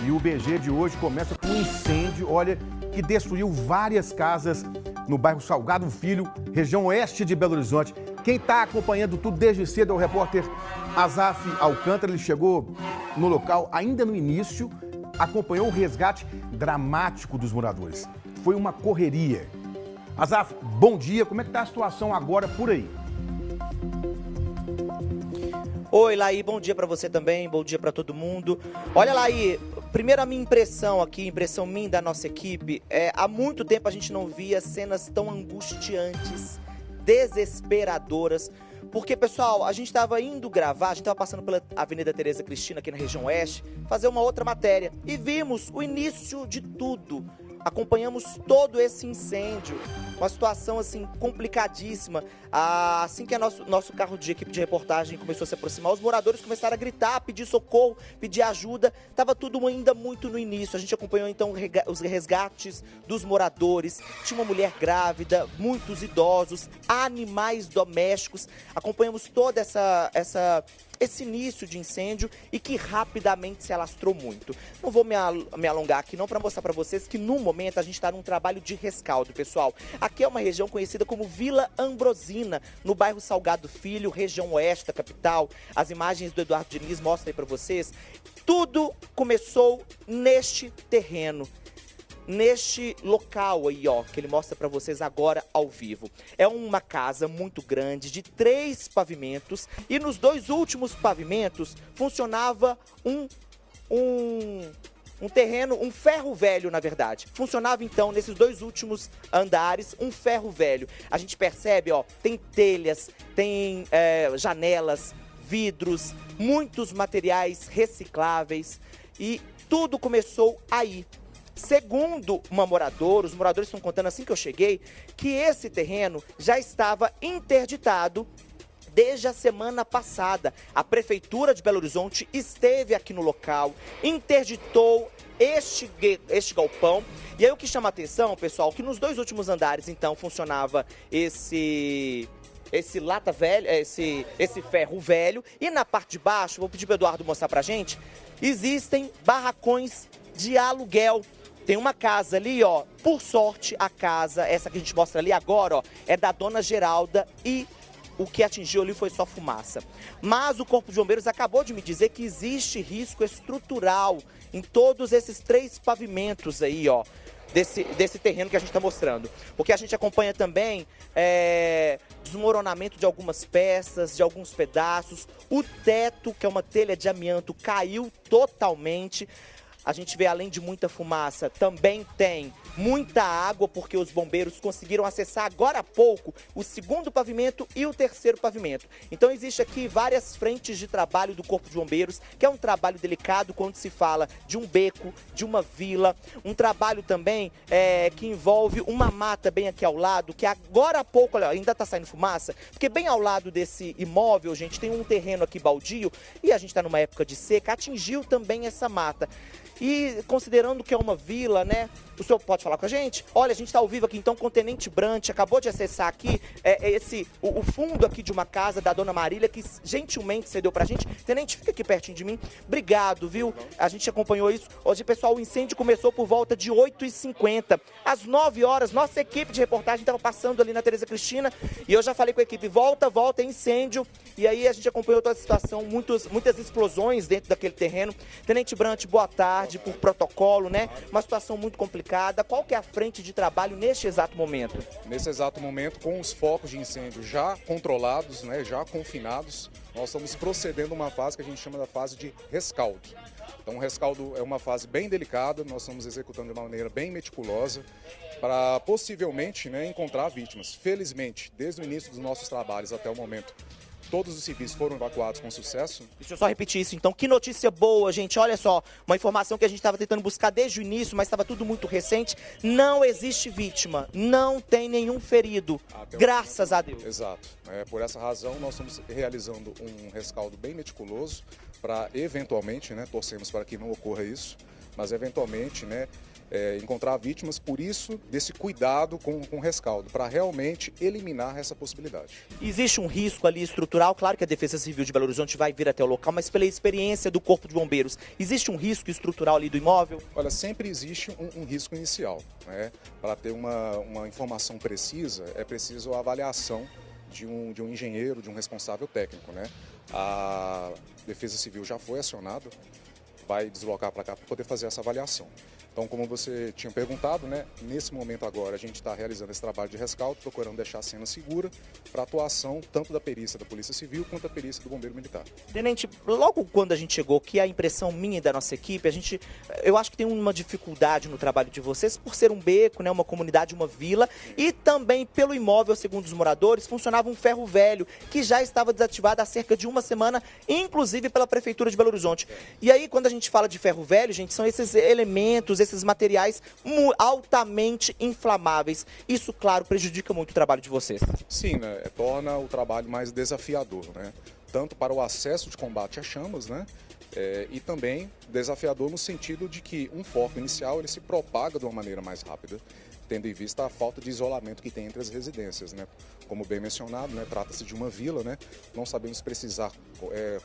E o BG de hoje começa com um incêndio, olha, que destruiu várias casas no bairro Salgado Filho, região oeste de Belo Horizonte. Quem está acompanhando tudo desde cedo é o repórter Azaf Alcântara. Ele chegou no local ainda no início, acompanhou o resgate dramático dos moradores. Foi uma correria. Azaf, bom dia. Como é que está a situação agora por aí? Oi, Laí, bom dia para você também, bom dia para todo mundo. Olha, Laí, primeiro a minha impressão aqui, impressão minha da nossa equipe, há muito tempo a gente não via cenas tão angustiantes, desesperadoras, porque, pessoal, a gente estava indo gravar, a gente estava passando pela Avenida Tereza Cristina, aqui na região oeste, fazer uma outra matéria, e vimos o início de tudo. Acompanhamos todo esse incêndio, uma situação assim complicadíssima. Assim que nosso carro de equipe de reportagem começou a se aproximar, os moradores começaram a gritar, pedir socorro, pedir ajuda. Estava tudo ainda muito no início. A gente acompanhou então os resgates dos moradores. Tinha uma mulher grávida, muitos idosos, animais domésticos. Acompanhamos toda esse início de incêndio e que rapidamente se alastrou muito. Não vou me alongar aqui não para mostrar para vocês que no momento a gente está num trabalho de rescaldo, pessoal. Aqui é uma região conhecida como Vila Ambrosina, no bairro Salgado Filho, região oeste da capital. As imagens do Eduardo Diniz mostram aí para vocês. Tudo começou neste terreno, neste local aí, ó, que ele mostra para vocês agora ao vivo. É uma casa muito grande, de 3 pavimentos, e nos 2 últimos pavimentos funcionava um terreno, um ferro velho, na verdade. Funcionava, então, nesses 2 últimos andares, um ferro velho. A gente percebe, ó, tem telhas, tem janelas, vidros, muitos materiais recicláveis, e tudo começou aí. Segundo uma moradora, os moradores estão contando assim que eu cheguei, que esse terreno já estava interditado desde a semana passada. A Prefeitura de Belo Horizonte esteve aqui no local, interditou este galpão. E aí o que chama a atenção, pessoal, que nos 2 últimos andares, então, funcionava esse lata velho, esse ferro velho. E na parte de baixo, vou pedir para o Eduardo mostrar pra gente, existem barracões de aluguel. Tem uma casa ali, ó, por sorte a casa, essa que a gente mostra ali agora, ó, é da dona Geralda, e o que atingiu ali foi só fumaça. Mas o Corpo de Bombeiros acabou de me dizer que existe risco estrutural em todos esses 3 pavimentos aí, ó, desse terreno que a gente está mostrando. Porque a gente acompanha também desmoronamento de algumas peças, de alguns pedaços. O teto, que é uma telha de amianto, caiu totalmente. A gente vê, além de muita fumaça, também tem muita água, porque os bombeiros conseguiram acessar agora há pouco o 2º pavimento e o 3º pavimento. Então existe aqui várias frentes de trabalho do Corpo de Bombeiros, que é um trabalho delicado quando se fala de um beco, de uma vila, um trabalho também que envolve uma mata bem aqui ao lado, que agora há pouco, olha, ainda está saindo fumaça, porque bem ao lado desse imóvel, gente, tem um terreno aqui baldio, e a gente está numa época de seca, atingiu também essa mata. E considerando que é uma vila, né? O senhor pode falar com a gente? Olha, a gente está ao vivo aqui então com o Tenente Brant, acabou de acessar aqui o fundo aqui de uma casa da dona Marília, que gentilmente cedeu pra gente. Tenente, fica aqui pertinho de mim. Obrigado, viu? A gente acompanhou isso. Hoje, pessoal, o incêndio começou por volta de 8h50. Às 9 horas, nossa equipe de reportagem estava passando ali na Tereza Cristina, e eu já falei com a equipe, volta, é incêndio. E aí a gente acompanhou toda a situação, muitas explosões dentro daquele terreno. Tenente Brant, boa tarde, por protocolo, né? Uma situação muito complicada. Qual que é a frente de trabalho neste exato momento? Nesse exato momento, com os focos de incêndio já controlados, né, já confinados, nós estamos procedendo uma fase que a gente chama da fase de rescaldo. Então, o rescaldo é uma fase bem delicada, nós estamos executando de uma maneira bem meticulosa para possivelmente, né, encontrar vítimas. Felizmente, desde o início dos nossos trabalhos até o momento, todos os civis foram evacuados com sucesso. Deixa eu só repetir isso, então. Que notícia boa, gente. Olha só, uma informação que a gente estava tentando buscar desde o início, mas estava tudo muito recente. Não existe vítima, não tem nenhum ferido, graças a Deus. Exato. Por essa razão, nós estamos realizando um rescaldo bem meticuloso para, eventualmente, né, torcemos para que não ocorra isso, mas eventualmente, né, encontrar vítimas, por isso desse cuidado com o rescaldo, para realmente eliminar essa possibilidade. Existe um risco ali estrutural, claro que a Defesa Civil de Belo Horizonte vai vir até o local, mas pela experiência do Corpo de Bombeiros, existe um risco estrutural ali do imóvel? Olha, sempre existe um risco inicial, né? Para ter uma informação precisa, é preciso a avaliação de um engenheiro, de um responsável técnico, né? A Defesa Civil já foi acionada, vai deslocar para cá para poder fazer essa avaliação. Então, como você tinha perguntado, né, nesse momento agora a gente está realizando esse trabalho de rescaldo, procurando deixar a cena segura para atuação tanto da perícia da Polícia Civil quanto da perícia do Bombeiro Militar. Tenente, logo quando a gente chegou, que a impressão minha e da nossa equipe, eu acho que tem uma dificuldade no trabalho de vocês por ser um beco, né, uma comunidade, uma vila, e também pelo imóvel, segundo os moradores, funcionava um ferro velho que já estava desativado há cerca de uma semana, inclusive pela Prefeitura de Belo Horizonte. E aí, quando a gente fala de ferro velho, gente, são esses elementos, esses materiais altamente inflamáveis. Isso, claro, prejudica muito o trabalho de vocês. Sim, né? Torna o trabalho mais desafiador, né? Tanto para o acesso de combate às chamas, né? E também desafiador no sentido de que um foco inicial ele se propaga de uma maneira mais rápida, tendo em vista a falta de isolamento que tem entre as residências, né? Como bem mencionado, né? Trata-se de uma vila, né? Não sabemos precisar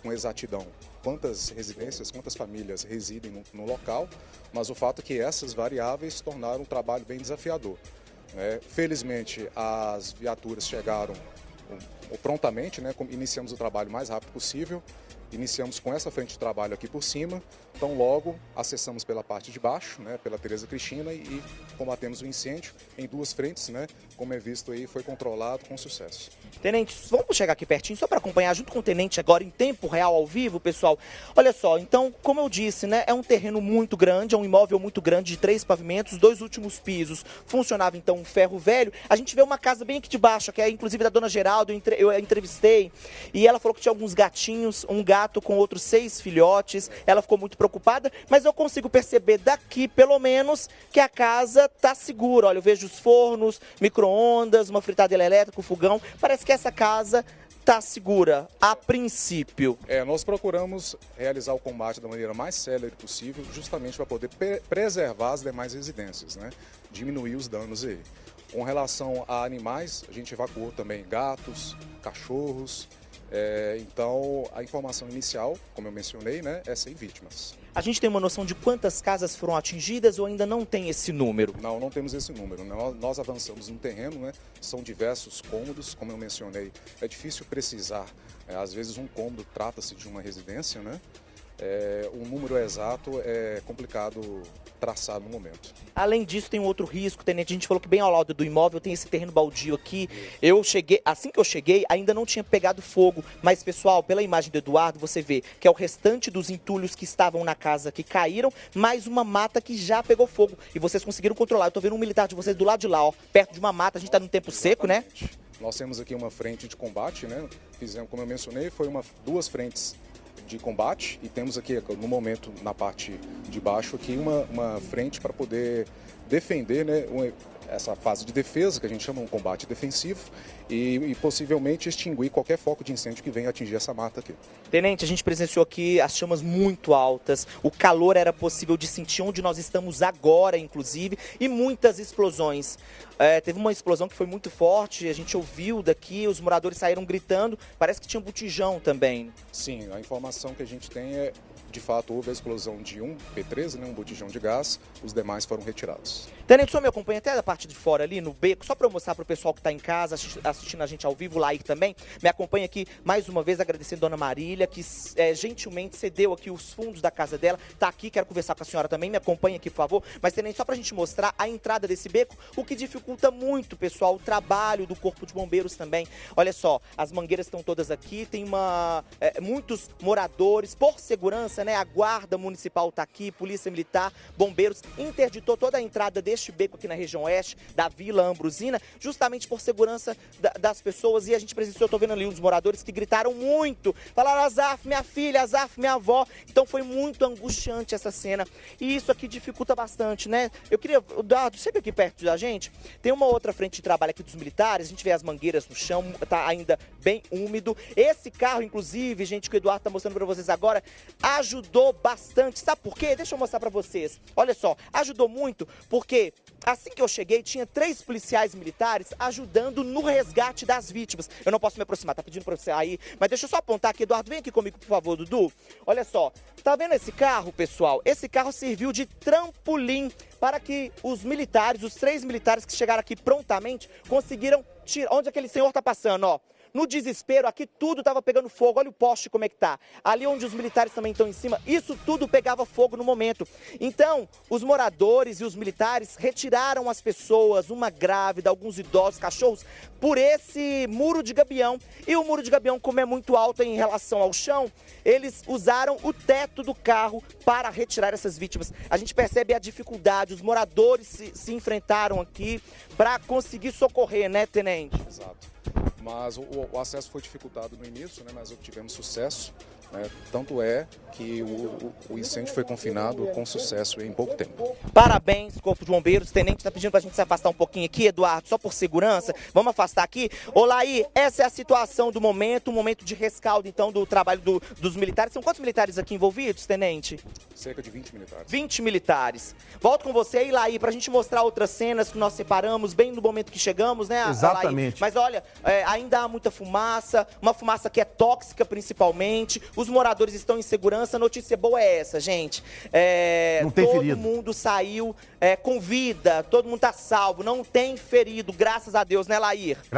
com exatidão quantas residências, quantas famílias residem no local, mas o fato é que essas variáveis tornaram o trabalho bem desafiador. Felizmente, as viaturas chegaram prontamente, né? Iniciamos o trabalho o mais rápido possível. Iniciamos com essa frente de trabalho aqui por cima, então logo acessamos pela parte de baixo, né, pela Tereza Cristina e combatemos o incêndio em duas frentes, né, como é visto aí, foi controlado com sucesso. Tenente, vamos chegar aqui pertinho só para acompanhar junto com o tenente agora em tempo real, ao vivo, pessoal. Olha só, então, como eu disse, né, é um terreno muito grande, é um imóvel muito grande de 3 pavimentos, 2 últimos pisos. Funcionava então um ferro velho. A gente vê uma casa bem aqui de baixo, que é inclusive da dona Geraldo, eu entrevistei, e ela falou que tinha alguns gatinhos, um gato com outros 6 filhotes. Ela ficou muito preocupada, mas eu consigo perceber daqui, pelo menos, que a casa tá segura. Olha, eu vejo os fornos, micro-ondas, uma fritadeira elétrica, um fogão. Parece que essa casa tá segura, a princípio. Nós procuramos realizar o combate da maneira mais célere possível, justamente para poder preservar as demais residências, né? Diminuir os danos aí. Com relação a animais, a gente evacuou também gatos, cachorros. Então, a informação inicial, como eu mencionei, né, é sem vítimas. A gente tem uma noção de quantas casas foram atingidas ou ainda não tem esse número? Não temos esse número. Nós avançamos no terreno, né, são diversos cômodos, como eu mencionei. É difícil precisar, às vezes um cômodo trata-se de uma residência, né? O número exato é complicado traçar no momento. Além disso, tem um outro risco, tenente. A gente falou que bem ao lado do imóvel tem esse terreno baldio aqui. Eu cheguei, assim que eu cheguei, ainda não tinha pegado fogo. Mas, pessoal, pela imagem do Eduardo, você vê que é o restante dos entulhos que estavam na casa que caíram, mais uma mata que já pegou fogo. E vocês conseguiram controlar. Eu tô vendo um militar de vocês do lado de lá, ó, perto de uma mata. A gente tá num tempo seco, né? Nós temos aqui uma frente de combate, né? Fizemos, como eu mencionei, foi duas frentes de combate e temos aqui no momento na parte de baixo aqui uma frente para poder defender, né, essa fase de defesa que a gente chama um combate defensivo e possivelmente extinguir qualquer foco de incêndio que venha atingir essa mata aqui. Tenente, a gente presenciou aqui as chamas muito altas, o calor era possível de sentir onde nós estamos agora, inclusive, e muitas explosões. Teve uma explosão que foi muito forte, a gente ouviu daqui, os moradores saíram gritando, parece que tinha um botijão também. Sim, a informação que a gente tem de fato, houve a explosão de um P13, né, um botijão de gás, os demais foram retirados. Tenente, o senhor me acompanha até da parte de fora ali, no beco, só para eu mostrar para o pessoal que está em casa, assistindo a gente ao vivo, lá também, me acompanha aqui, mais uma vez, agradecendo a dona Marília, que gentilmente cedeu aqui os fundos da casa dela, está aqui, quero conversar com a senhora também, me acompanha aqui, por favor. Mas, tenente, só para a gente mostrar a entrada desse beco, o que dificulta muito, pessoal, o trabalho do Corpo de Bombeiros também. Olha só, as mangueiras estão todas aqui, tem muitos moradores, por segurança, né, a guarda municipal está aqui, polícia militar, bombeiros, interditou toda a entrada deste beco aqui na região oeste, da Vila Ambrosina, justamente por segurança das pessoas. E a gente presenciou, estou vendo ali uns moradores que gritaram muito, falaram: Azaf, minha filha, Azaf, minha avó. Então foi muito angustiante essa cena. E isso aqui dificulta bastante, né? Eu queria, Eduardo, chega aqui perto da gente, tem uma outra frente de trabalho aqui dos militares, a gente vê as mangueiras no chão, tá ainda bem úmido. Esse carro, inclusive, gente, que o Eduardo tá mostrando para vocês agora, ajudou ajudou bastante. Sabe por quê? Deixa eu mostrar pra vocês. Olha só, ajudou muito porque assim que eu cheguei, tinha 3 policiais militares ajudando no resgate das vítimas. Eu não posso me aproximar, tá pedindo pra você aí, mas deixa eu só apontar aqui, Eduardo, vem aqui comigo, por favor, Dudu. Olha só, tá vendo esse carro, pessoal? Esse carro serviu de trampolim para que os militares, os 3 militares que chegaram aqui prontamente, conseguiram tirar. Onde aquele senhor tá passando, ó? No desespero, aqui tudo estava pegando fogo. Olha o poste como é que tá. Ali onde os militares também estão em cima, isso tudo pegava fogo no momento. Então, os moradores e os militares retiraram as pessoas, uma grávida, alguns idosos, cachorros, por esse muro de gabião. E o muro de gabião, como é muito alto em relação ao chão, eles usaram o teto do carro para retirar essas vítimas. A gente percebe a dificuldade, os moradores se enfrentaram aqui para conseguir socorrer, né, tenente? Exato. Mas o acesso foi dificultado no início, né, mas obtivemos sucesso. Né? Tanto é que o incêndio foi confinado com sucesso em pouco tempo. Parabéns, Corpo de Bombeiros. O tenente está pedindo para a gente se afastar um pouquinho aqui, Eduardo, só por segurança. Vamos afastar aqui. Olá aí, essa é a situação do momento, um momento de rescaldo, então, do trabalho dos militares. São quantos militares aqui envolvidos, tenente? Cerca de 20 militares. 20 militares. Volto com você aí, Laí, para a gente mostrar outras cenas que nós separamos bem no momento que chegamos, né, exatamente. Laí? Mas olha, ainda há muita fumaça, uma fumaça que é tóxica principalmente. Os moradores estão em segurança. A notícia boa é essa, gente. Não tem ferido. Todo mundo saiu com vida, todo mundo tá salvo, não tem ferido, graças a Deus, né, Laí?